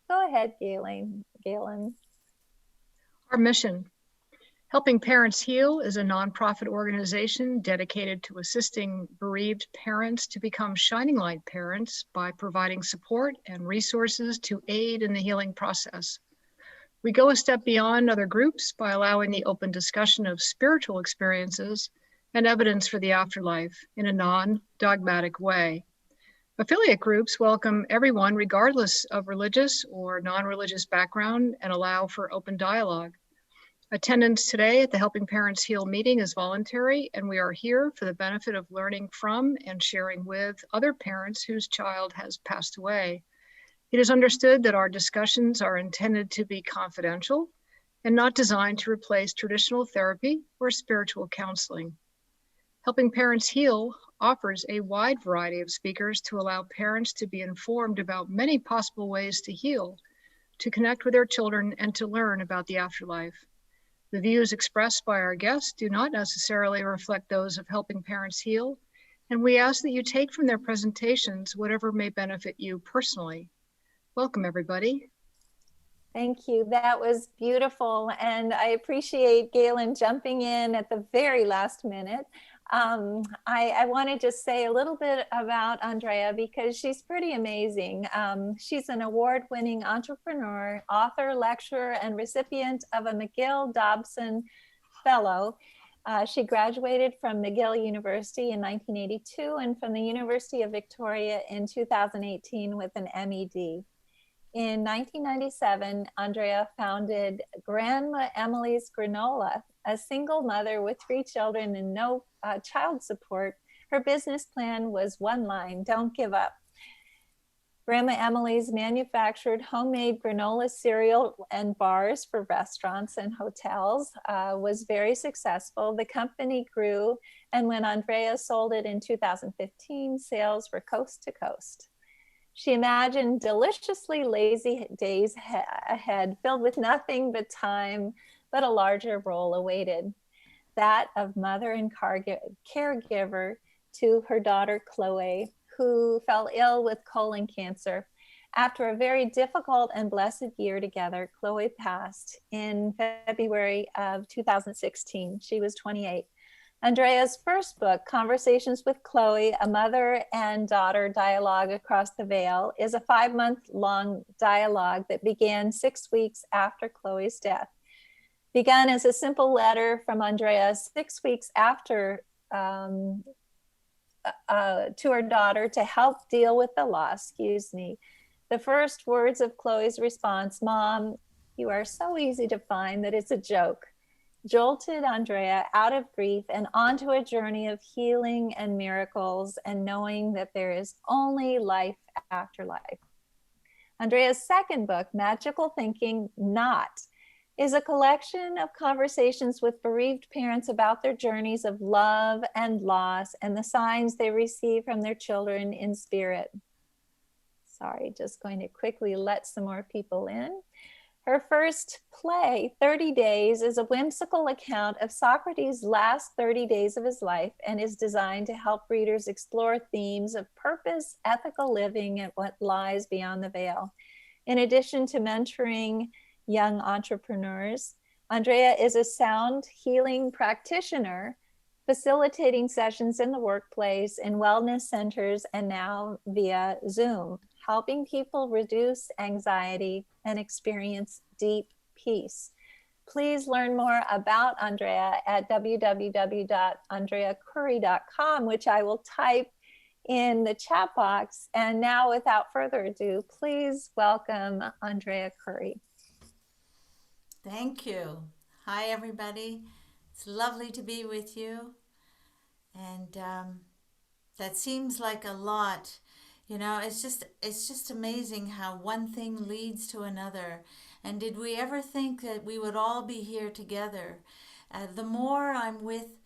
Go ahead, Galen. Our mission, Helping Parents Heal, is a nonprofit organization dedicated to assisting bereaved parents to become shining light parents by providing support and resources to aid in the healing process. We go a step beyond other groups by allowing the open discussion of spiritual experiences and evidence for the afterlife in a non-dogmatic way. Affiliate groups welcome everyone regardless of religious or non-religious background and allow for open dialogue. Attendance today at the Helping Parents Heal meeting is voluntary, and we are here for the benefit of learning from and sharing with other parents whose child has passed away. It is understood that our discussions are intended to be confidential and not designed to replace traditional therapy or spiritual counseling. Helping Parents Heal offers a wide variety of speakers to allow parents to be informed about many possible ways to heal, to connect with their children, and to learn about the afterlife. The views expressed by our guests do not necessarily reflect those of Helping Parents Heal, and we ask that you take from their presentations whatever may benefit you personally. Welcome, everybody. Thank you. That was beautiful. And I appreciate Galen jumping in at the very last minute. I want to just say a little bit about Andrea because she's pretty amazing. She's an award-winning entrepreneur, author, lecturer, and recipient of a McGill Dobson Fellow. She graduated from McGill University in 1982 and from the University of Victoria in 2018 with an MED. In 1997, Andrea founded Grandma Emily's Granola. A single mother with 3 children and no child support, her business plan was one line: don't give up. Grandma Emily's manufactured homemade granola cereal and bars for restaurants and hotels, was very successful. The company grew, and when Andrea sold it in 2015, sales were coast to coast. She imagined deliciously lazy days ahead, filled with nothing but time, but a larger role awaited, that of mother and caregiver to her daughter, Chloe, who fell ill with colon cancer. After a very difficult and blessed year together, Chloe passed in February of 2016. She was 28. Andrea's first book, Conversations with Chloe, a mother and daughter dialogue across the veil, is a 5-month-long dialogue that began 6 weeks after Chloe's death. Begun as a simple letter from Andrea 6 weeks after to her daughter to help deal with the loss, The first words of Chloe's response, "Mom, you are so easy to find that it's a joke," jolted Andrea out of grief and onto a journey of healing and miracles and knowing that there is only life after life. Andrea's second book, Magical Thinking Not, is a collection of conversations with bereaved parents about their journeys of love and loss and the signs they receive from their children in spirit. Sorry, just going to quickly let some more people in. Her first play, 30 Days, is a whimsical account of Socrates' last 30 days of his life and is designed to help readers explore themes of purpose, ethical living, and what lies beyond the veil. In addition to mentoring young entrepreneurs, Andrea is a sound healing practitioner, facilitating sessions in the workplace, in wellness centers, and now via Zoom, helping people reduce anxiety and experience deep peace. Please learn more about Andrea at www.andreacourey.com, which I will type in the chat box. And now, without further ado, please welcome Andrea Courey. Thank you. Hi, everybody. It's lovely to be with you. And that seems like a lot. You know, it's just amazing how one thing leads to another. And did we ever think that we would all be here together? The more I'm with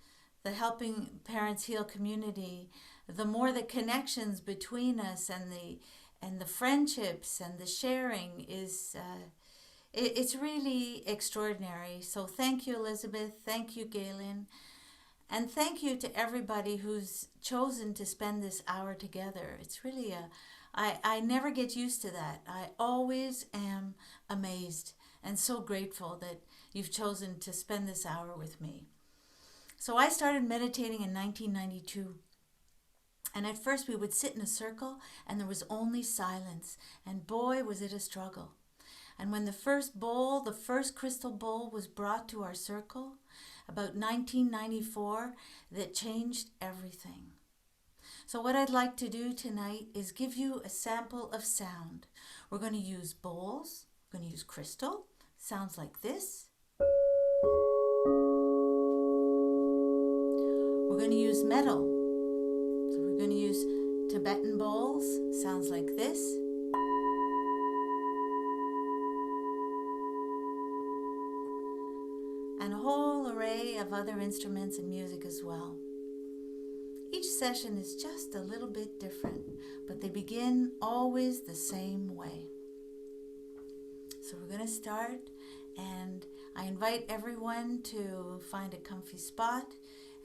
the Helping Parents Heal community, the more the connections between us and the friendships and the sharing is it's really extraordinary. So thank you, Elizabeth. Thank you, Galen. And thank you to everybody who's chosen to spend this hour together. It's really I never get used to that. I always am amazed and so grateful that you've chosen to spend this hour with me. So I started meditating in 1992. And at first we would sit in a circle and there was only silence. And boy, was it a struggle. And when the first crystal bowl was brought to our circle, about 1994, that changed everything. So what I'd like to do tonight is give you a sample of sound. We're going to use bowls. We're going to use crystal. Sounds like this. We're going to use metal. So we're going to use Tibetan bowls. Sounds like this. And a whole array of other instruments and music as well. Each session is just a little bit different, but they begin always the same way. So we're going to start, and I invite everyone to find a comfy spot.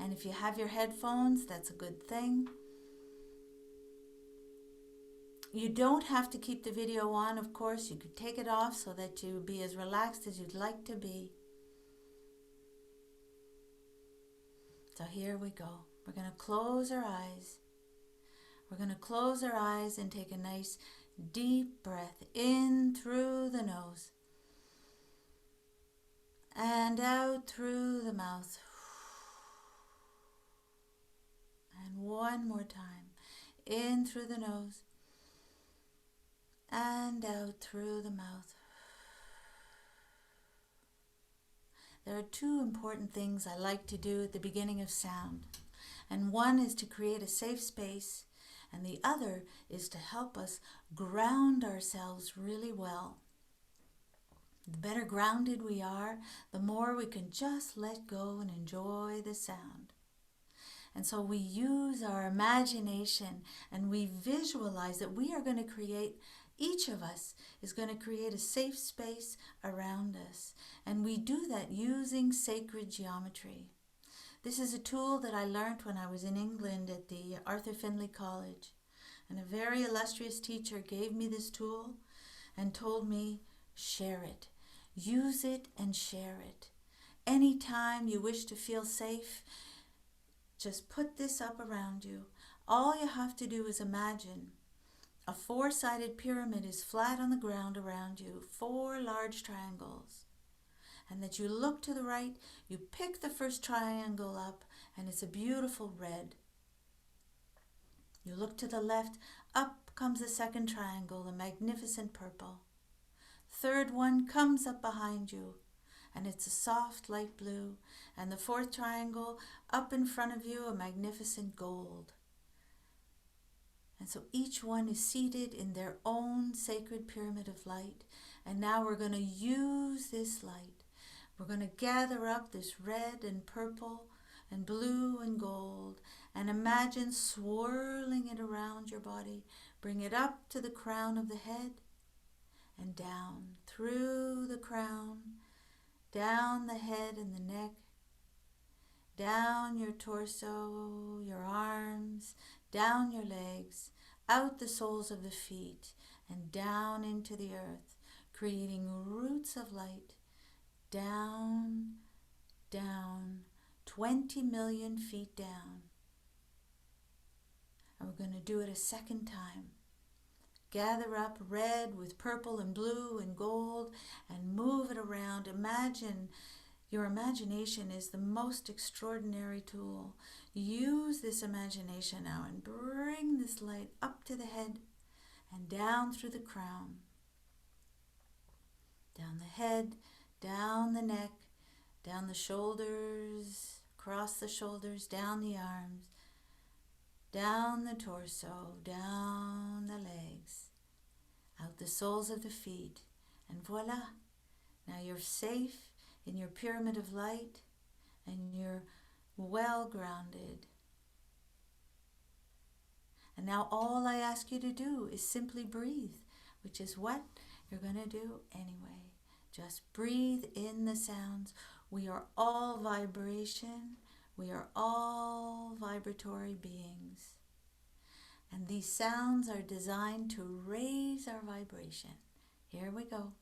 And if you have your headphones, that's a good thing. You don't have to keep the video on, of course. You could take it off so that you be as relaxed as you'd like to be. So here we go. We're going to close our eyes. We're going to close our eyes and take a nice deep breath in through the nose and out through the mouth. And one more time. In through the nose and out through the mouth. There are two important things I like to do at the beginning of sound. And one is to create a safe space, and the other is to help us ground ourselves really well. The better grounded we are, the more we can just let go and enjoy the sound. And so we use our imagination and we visualize that we are going to create, each of us is going to create a safe space around us. And we do that using sacred geometry. This is a tool that I learned when I was in England at the Arthur Findlay College. And a very illustrious teacher gave me this tool and told me, share it. Use it and share it. Anytime you wish to feel safe, just put this up around you. All you have to do is imagine a 4-sided pyramid is flat on the ground around you, 4 large triangles. And that you look to the right, you pick the first triangle up, and it's a beautiful red. You look to the left, up comes the second triangle, a magnificent purple. Third one comes up behind you, and it's a soft light blue. And the fourth triangle, up in front of you, a magnificent gold. And so each one is seated in their own sacred pyramid of light. And now we're going to use this light. We're going to gather up this red and purple and blue and gold and imagine swirling it around your body. Bring it up to the crown of the head and down through the crown, down the head and the neck, down your torso, your arms, down your legs, out the soles of the feet and down into the earth, creating roots of light. Down, down, 20 million feet down. And we're going to do it a second time. Gather up red with purple and blue and gold and move it around. Imagine, your imagination is the most extraordinary tool. Use this imagination now and bring this light up to the head and down through the crown. Down the head, down the neck, down the shoulders, across the shoulders, down the arms, down the torso, down the legs, out the soles of the feet, and voila! Now you're safe in your pyramid of light and you're well grounded. And now all I ask you to do is simply breathe, which is what you're going to do anyway. Just breathe in the sounds. We are all vibration. We are all vibratory beings. And these sounds are designed to raise our vibration. Here we go.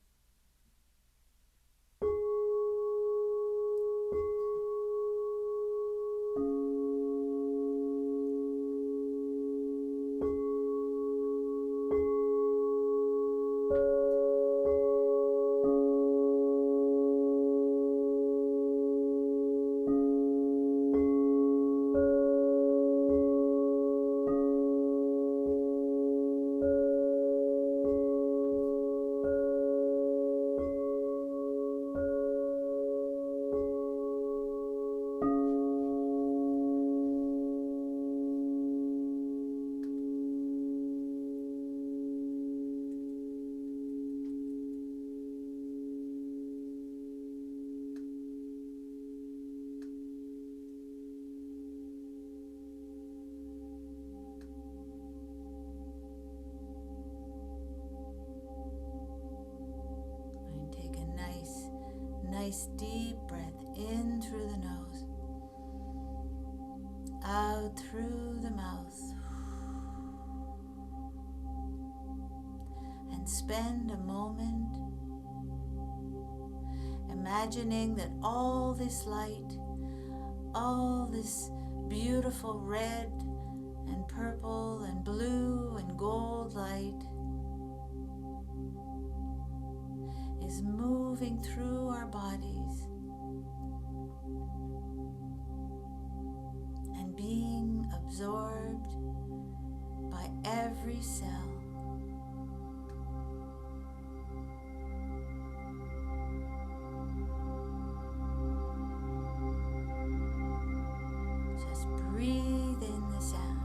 Nice deep breath in through the nose, out through the mouth, and spend a moment imagining that all this light, all this beautiful red and purple and blue and gold light is moving through our bodies and being absorbed by every cell. Just breathe in the sound.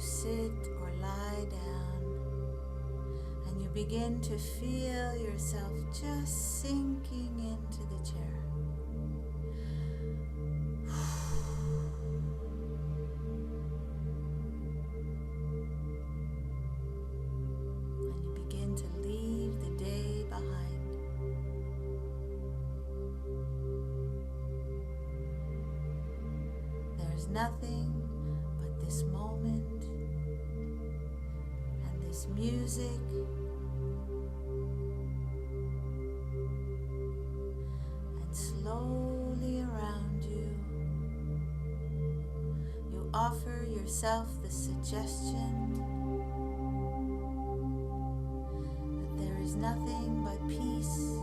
Sit or lie down, and you begin to feel yourself just sinking into the chair. And you begin to leave the day behind. There's nothing but this moment, this music, and slowly around you, you offer yourself the suggestion that there is nothing but peace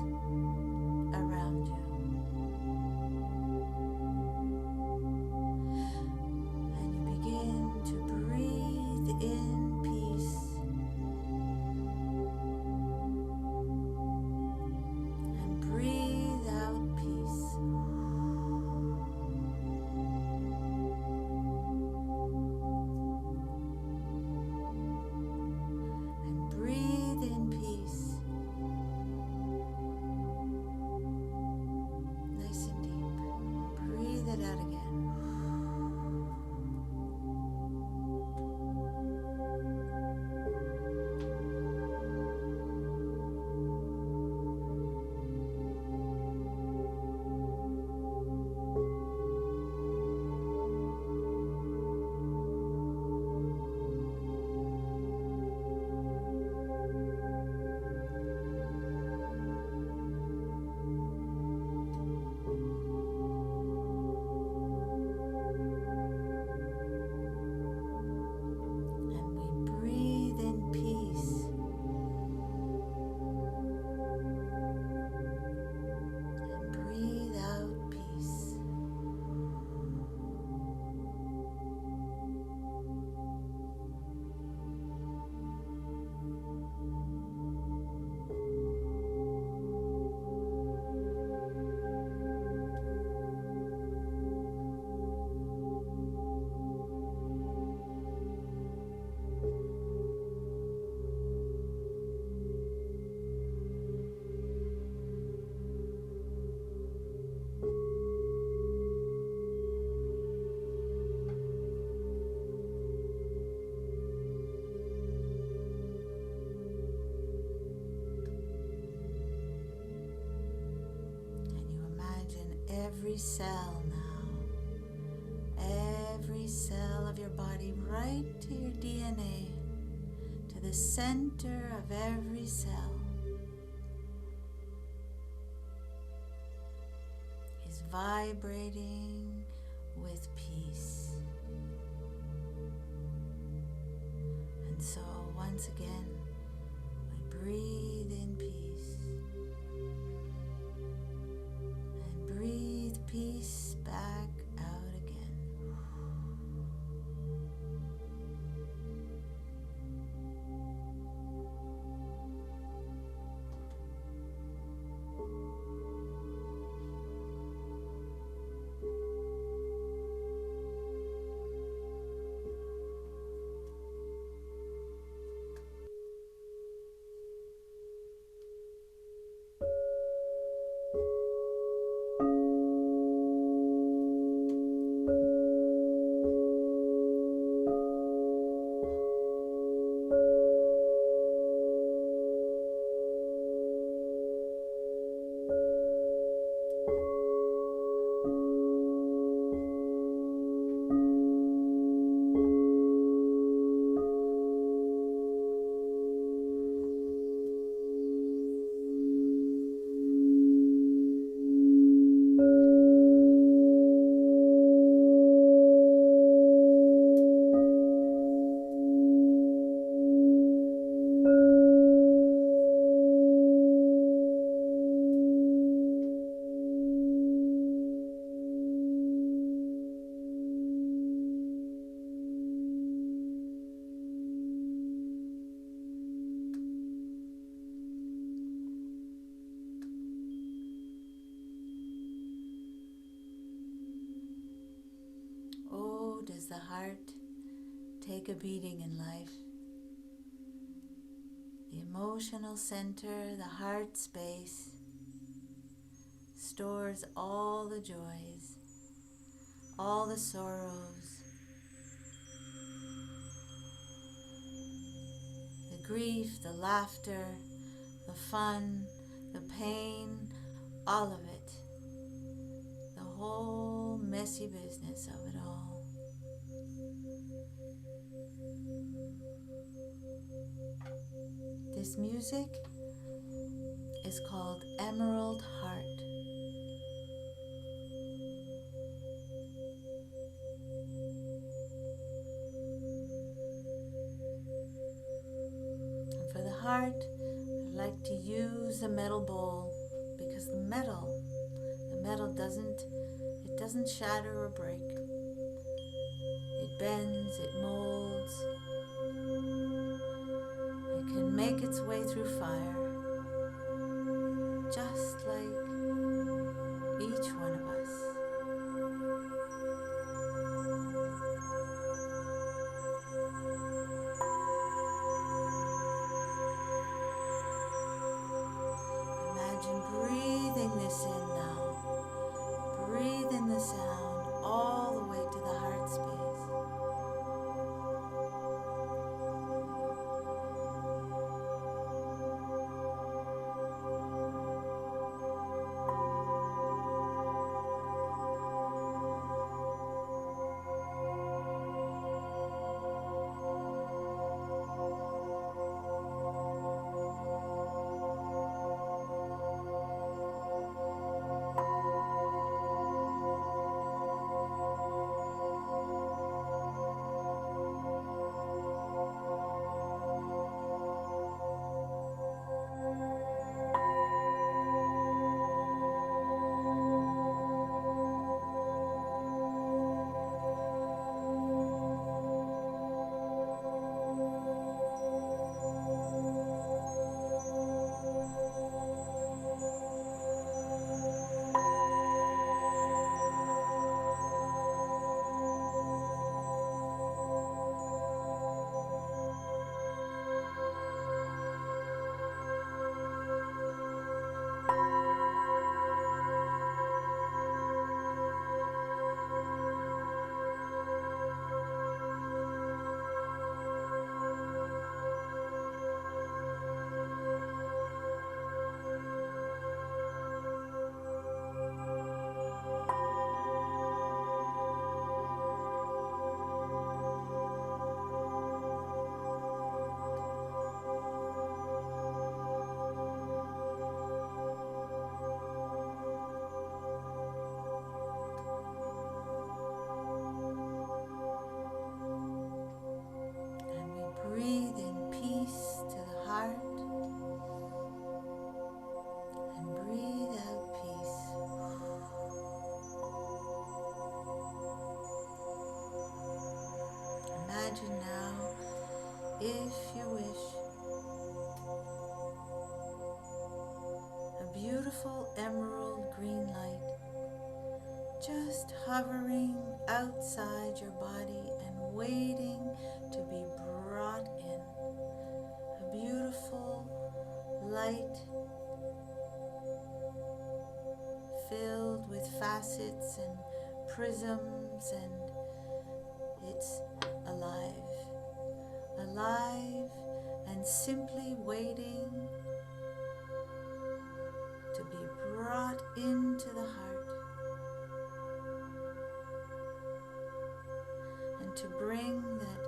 around you. And you begin to breathe in peace. cell now. Every cell of your body, right to your DNA, to the center of every cell, is vibrating with peace. And so once again, we breathe in peace and breathe peace back out again. Oh, does the heart take a beating in life? The emotional center, the heart space, stores all the joys, all the sorrows, the grief, the laughter, the fun, the pain, all of it, the whole messy business of it all. This music is called Emerald Heart. And for the heart, I like to use a metal bowl because the metal doesn't shatter or break. It bends, it molds. It can make its way through fire, just like each one of us. Imagine breathing this in now. Breathe in the sound all the way to the heart space. imagine now, if you wish, a beautiful emerald green light just hovering outside your body and waiting to be brought in. A beautiful light filled with facets and prisms, and it's alive, alive and simply waiting to be brought into the heart and to bring that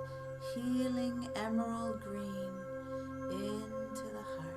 healing emerald green into the heart.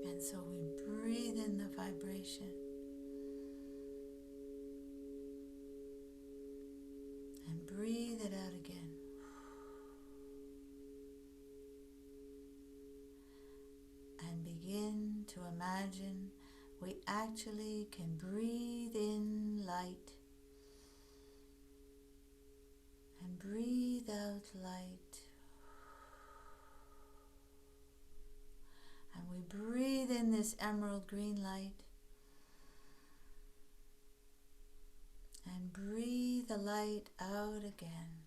And so we breathe in the vibration and breathe it out again. And begin to imagine we actually can breathe in light and breathe out light. And we breathe in this emerald green light and breathe the light out again.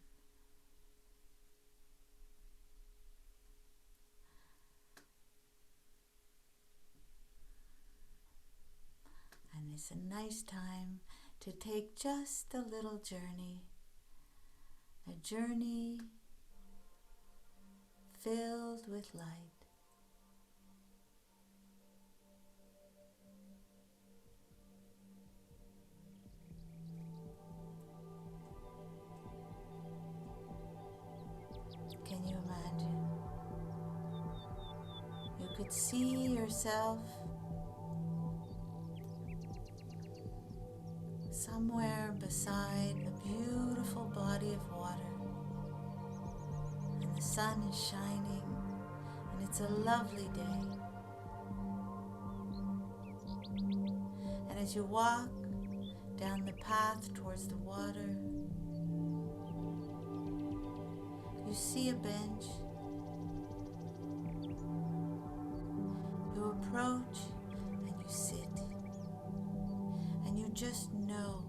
And it's a nice time to take just a little journey, a journey filled with light. Can you imagine? You could see yourself somewhere beside a beautiful body of water, and the sun is shining, and it's a lovely day. And as you walk down the path towards the water, you see a bench. You approach and you sit. just know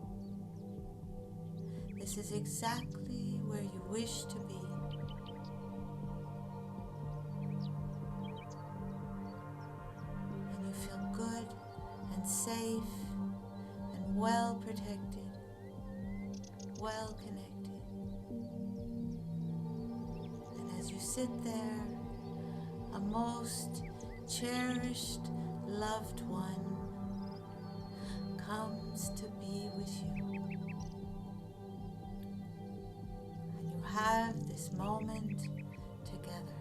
this is exactly where you wish to be. And you feel good and safe and well protected, well connected. And as you sit there, a most cherished loved one comes to be with you. And you have this moment together.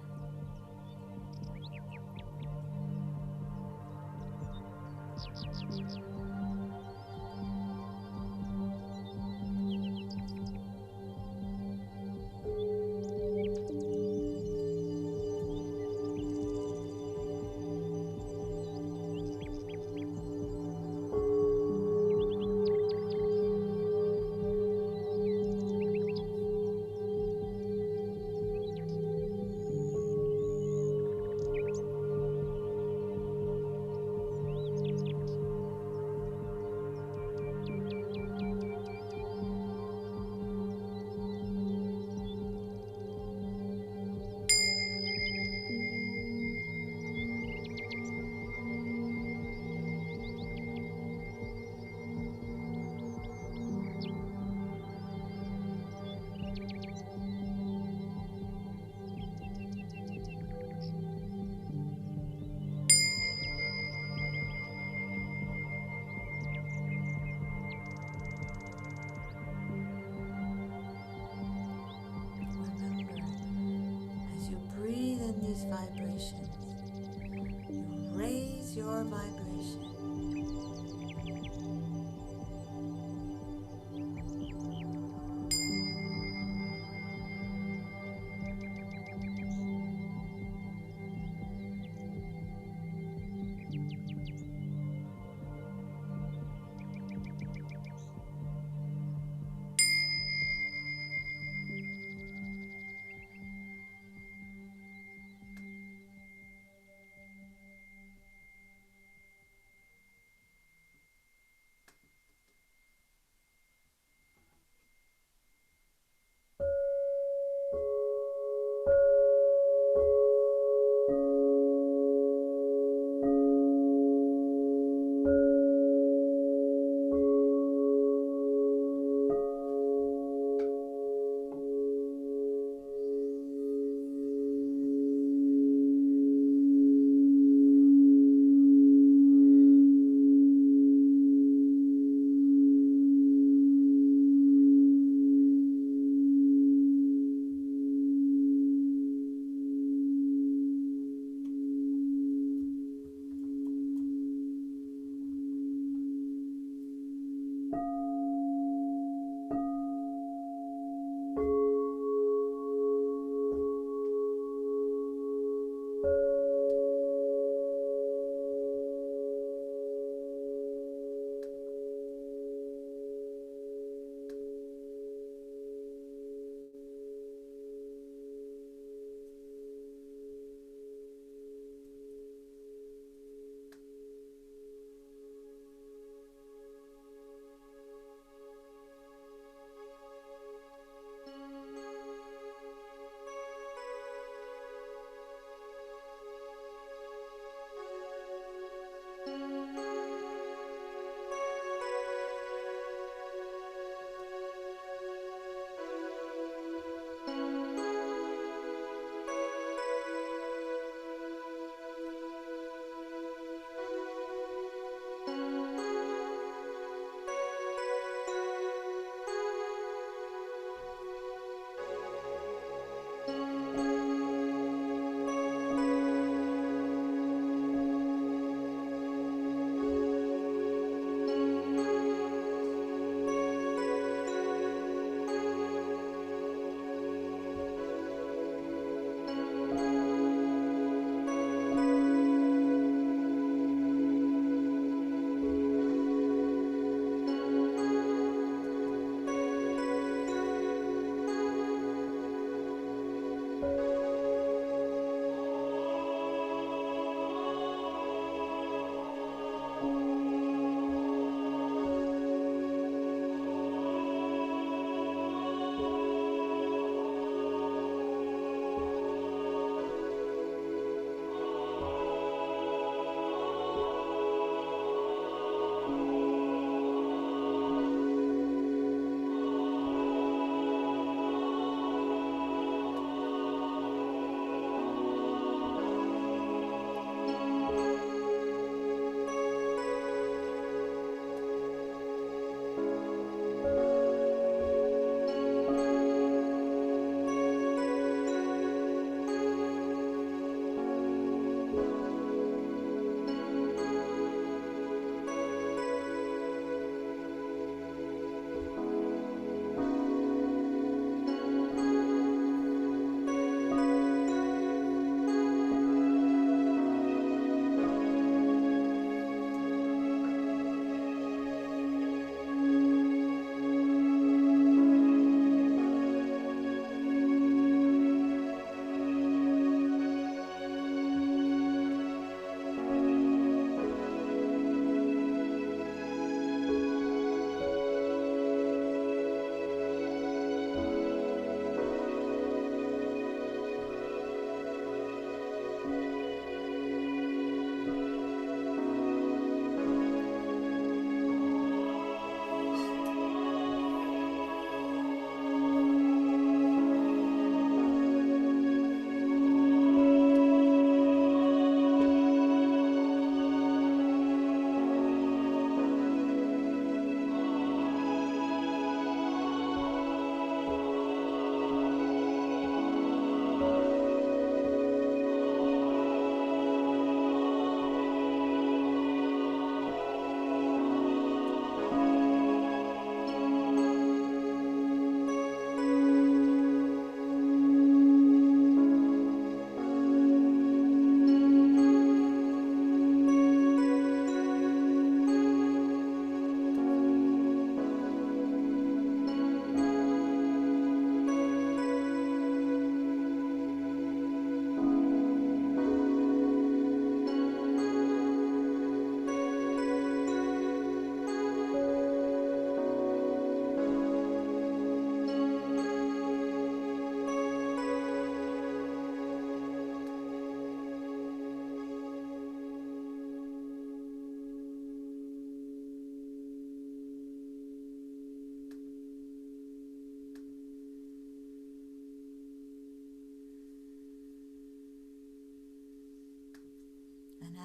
These vibrations, you raise your vibration.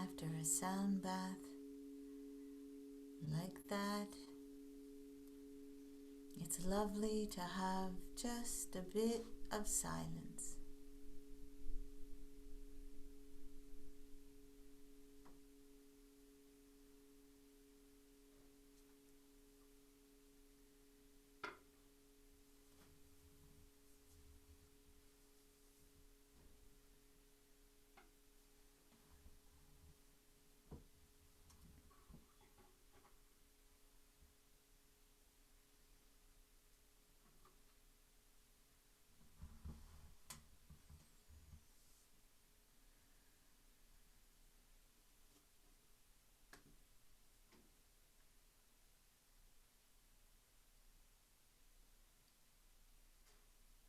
after a sound bath like that, it's lovely to have just a bit of silence.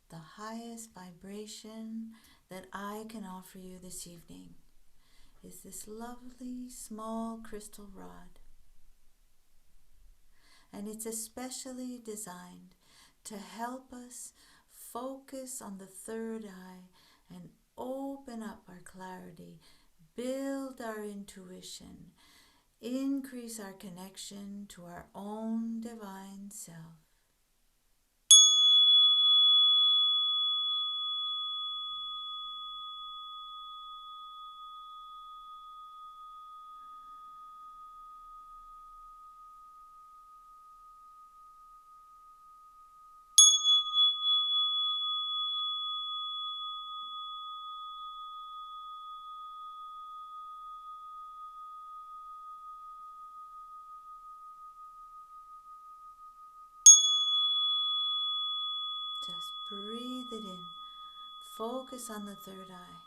The highest vibration that I can offer you this evening is this lovely small crystal rod. And it's especially designed to help us focus on the third eye and open up our clarity, build our intuition, increase our connection to our own divine self. Just breathe it in. Focus on the third eye,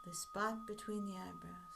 the spot between the eyebrows.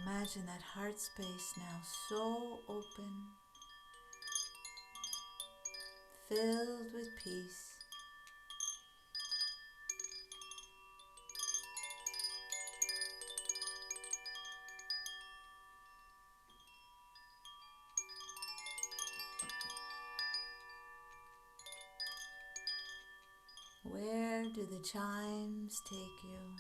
Imagine that heart space now so open, filled with peace. Where do the chimes take you?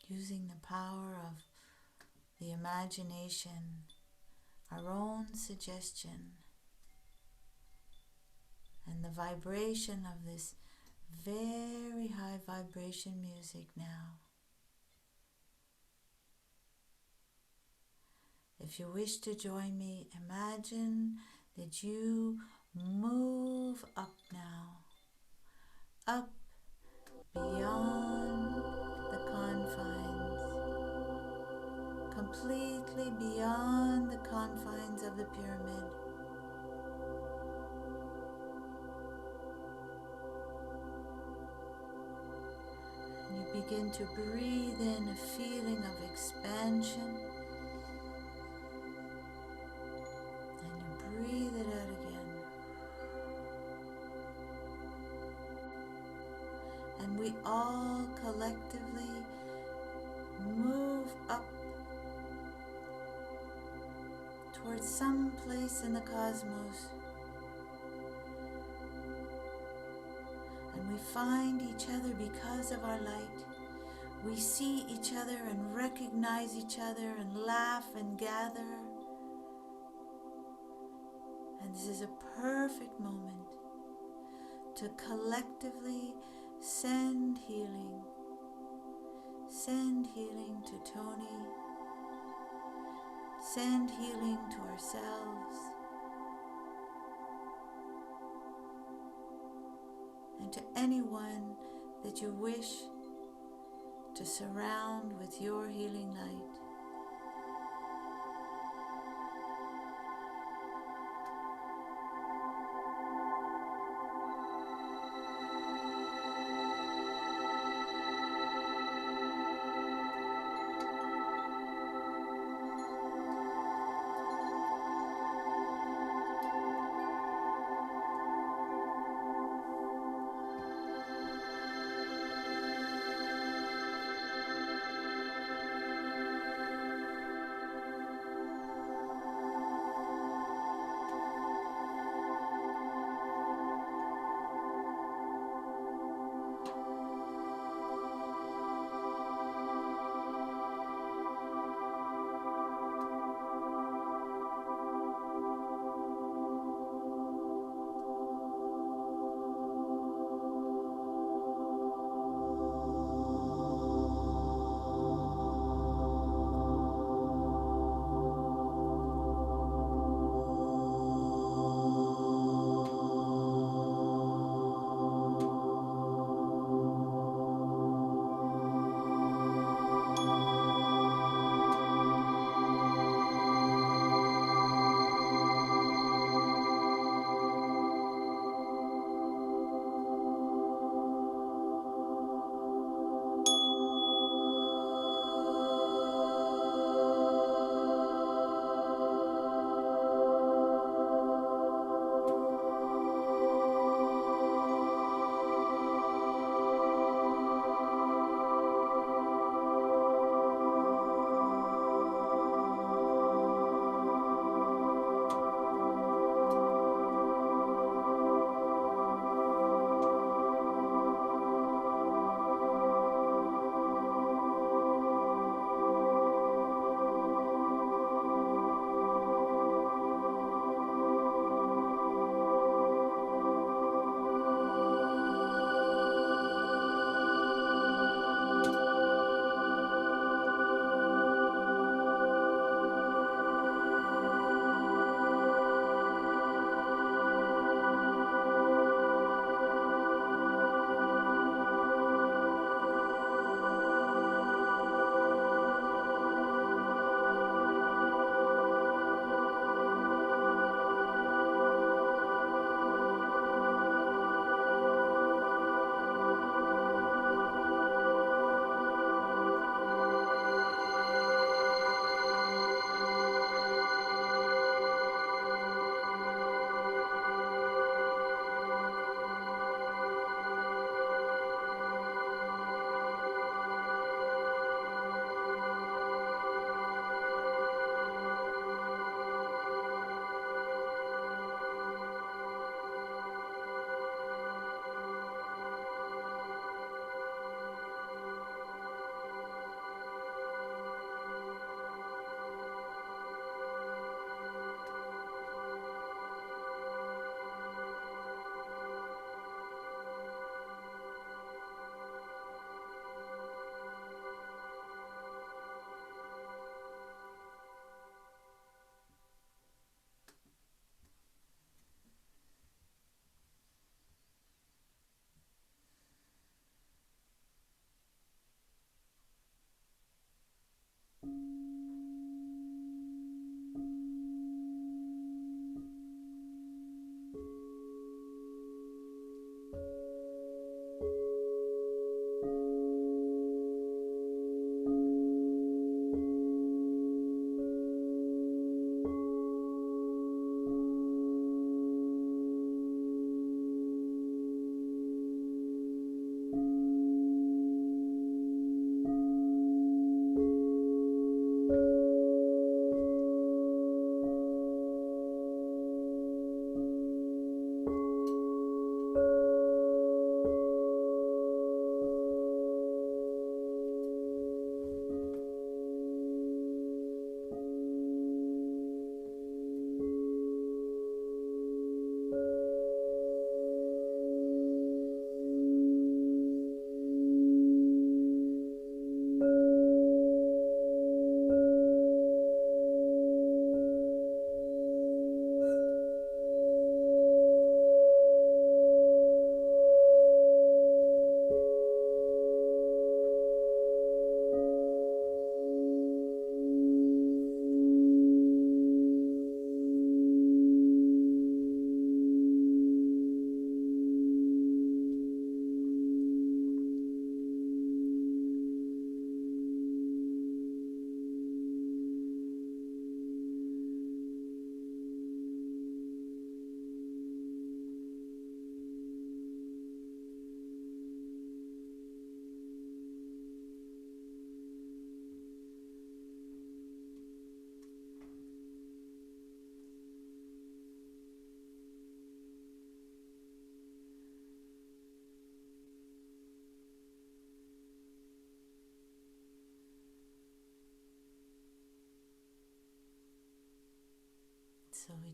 Using the power of the imagination, our own suggestion, and the vibration of this very high vibration music now. If you wish to join me, imagine that you move up now, up beyond the confines, completely beyond the confines of the pyramid. And you begin to breathe in a feeling of expansion, and you breathe it out again. And we all collectively move up towards some place in the cosmos, and we find each other because of our light. We see each other and recognize each other and laugh and gather. And this is a perfect moment to collectively send healing. Send healing to Tony. Send healing to ourselves. And to anyone that you wish to surround with your healing light.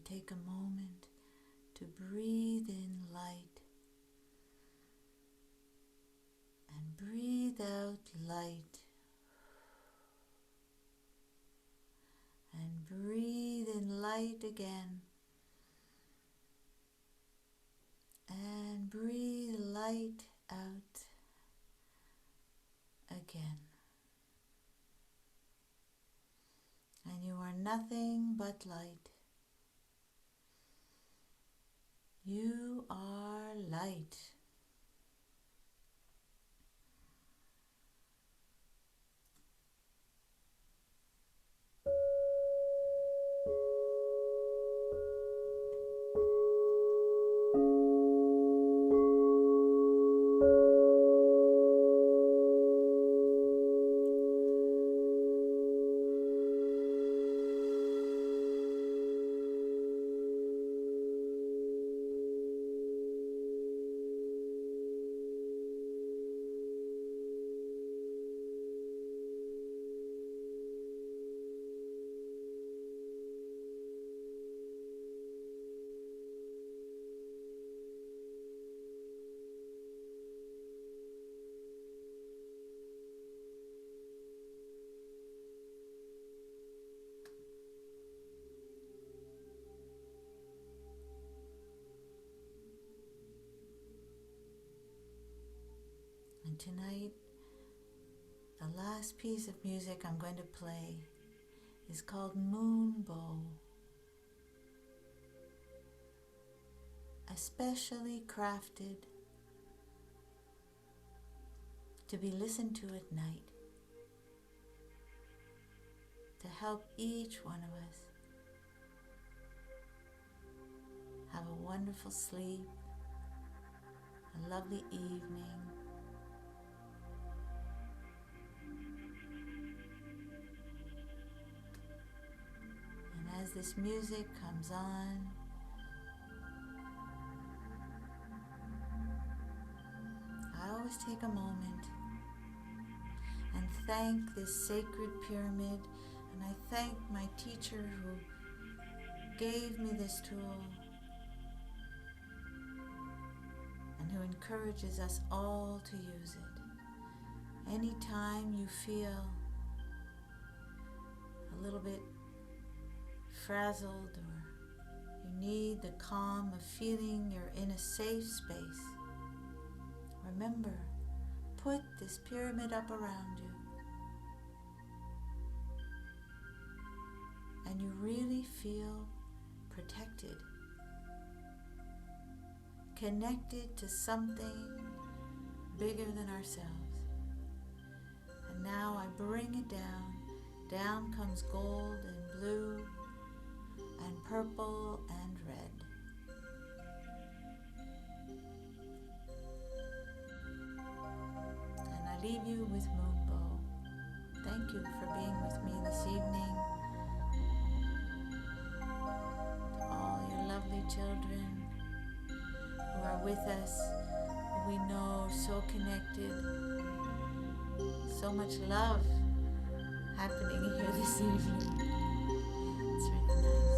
take a moment to breathe in light and breathe out light and breathe in light again and breathe light out again. And you are nothing but light. You are light. And tonight, the last piece of music I'm going to play is called Moonbow, especially crafted to be listened to at night, to help each one of us have a wonderful sleep, a lovely evening. And as this music comes on, I always take a moment and thank this sacred pyramid, and I thank my teacher who gave me this tool and who encourages us all to use it. Anytime you feel a little bit frazzled or you need the calm of feeling you're in a safe space, remember, put this pyramid up around you and you really feel protected, connected to something bigger than ourselves. And now I bring it down. Down comes gold and blue and purple and red. And I leave you with Moonbow. Thank you for being with me this evening. To all your lovely children who are with us, who we know so connected, so much love happening here this evening. It's really nice.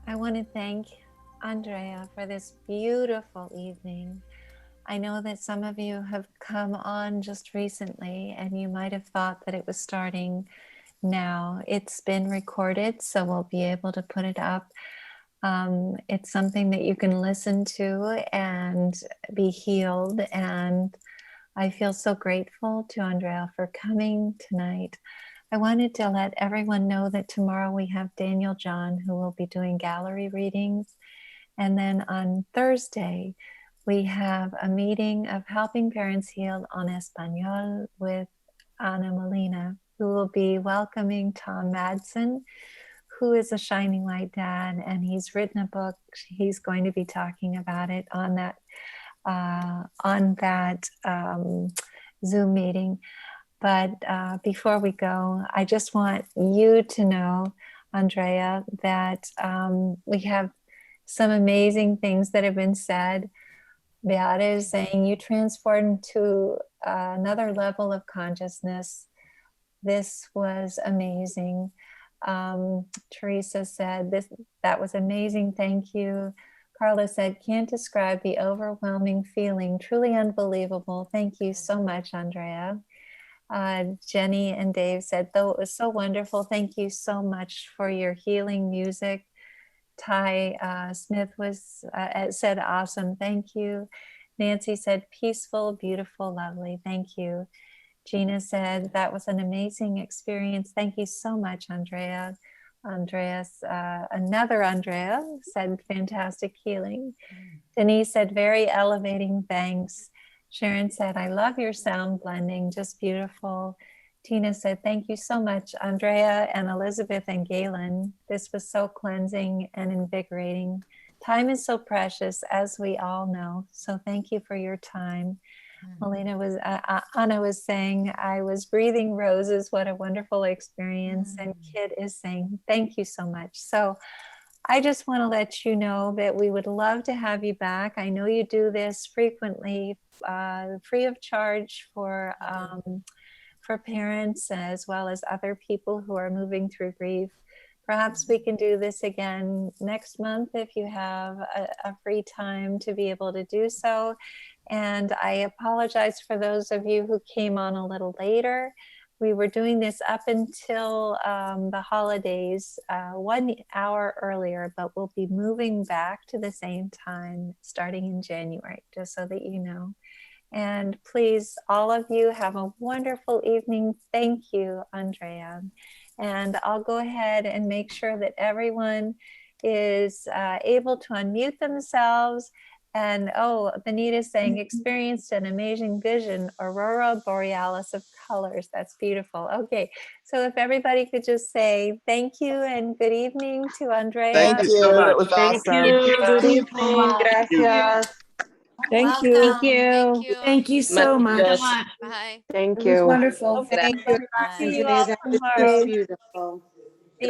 I want to thank Andrea for this beautiful evening. I know that some of you have come on just recently and you might have thought that it was starting now. It's been recorded, so we'll be able to put it up. It's something that you can listen to and be healed. And I feel so grateful to Andrea for coming tonight. I wanted to let everyone know that tomorrow we have Daniel John, who will be doing gallery readings. And then on Thursday, we have a meeting of Helping Parents Heal en Español with Ana Molina, who will be welcoming Tom Madsen, who is a Shining Light dad, and he's written a book. He's going to be talking about it on that Zoom meeting. But before we go, I just want you to know, Andrea, that we have some amazing things that have been said. Beata is saying you transformed to another level of consciousness. This was amazing. Teresa said, that was amazing, thank you. Carla said, can't describe the overwhelming feeling, truly unbelievable. Thank you so much, Andrea. Jenny and Dave said, though it was so wonderful, thank you so much for your healing music. Ty Smith said, awesome, thank you. Nancy said, peaceful, beautiful, lovely, thank you. Gina said, that was an amazing experience. Thank you so much, Andrea. Another Andrea said, fantastic healing. Denise said, very elevating, thanks. Sharon said, I love your sound blending, just beautiful. Tina said, thank you so much, Andrea and Elizabeth and Galen. This was so cleansing and invigorating. Time is so precious, as we all know. So thank you for your time. Anna was saying, I was breathing roses. What a wonderful experience. And Kit is saying, thank you so much. So I just want to let you know that we would love to have you back. I know you do this frequently, free of charge for for parents as well as other people who are moving through grief. Perhaps we can do this again next month if you have a free time to be able to do so. And I apologize for those of you who came on a little later. We were doing this up until the holidays, 1 hour earlier, but we'll be moving back to the same time starting in January, just so that you know. And please, all of you, have a wonderful evening. Thank you, Andrea. And I'll go ahead and make sure that everyone is able to unmute themselves. And oh, Benita is saying, experienced an amazing vision, aurora borealis of colors. That's beautiful. Okay, so if everybody could just say thank you and good evening to Andrea. Thank you so much. That was Thank awesome. you. Good Thank you so evening. much. Gracias. Thank you. Welcome. Thank you. Thank you so much. Maravilloso. Bye. Thank It was you. wonderful. Okay, Thank you. see Bye. you all It was tomorrow. beautiful. Thank you.